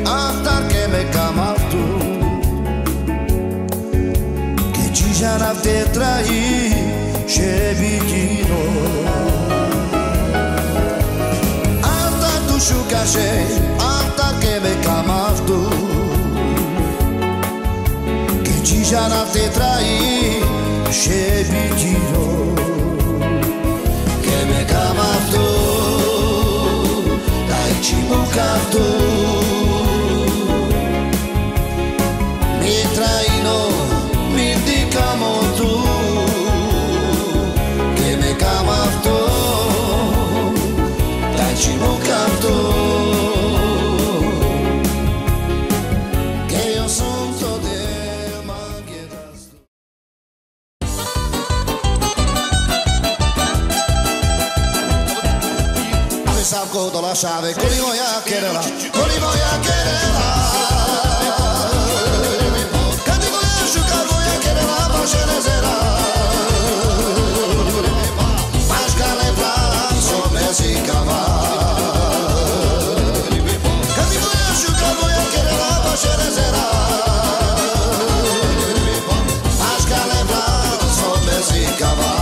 Aftar que me camal tu que ci já não te traí chevitino Aftar tu chucache aftar que me camal tu que ci já não te traí chevitino que me camal tu dai ci bucato Sacco la chiave, con i voy a quererla, con i voy a quererla. Canti con la asciugar voy a quererla, ma ce ne sarà. Mascale plan, so mesi caval. Canti con la asciugar voy a quererla, ma ce ne sarà. Mascale plan, so mesi caval.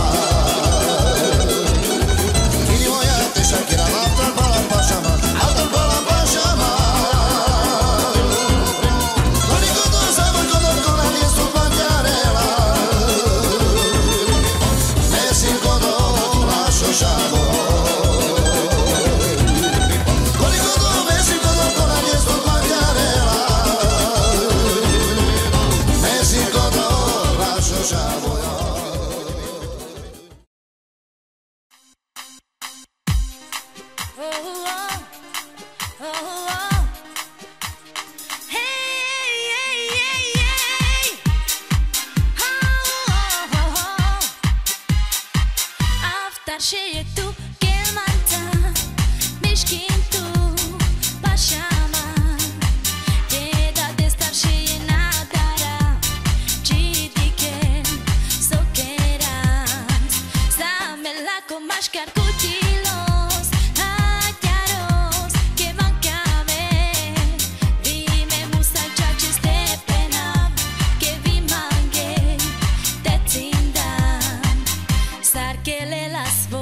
Que le las voy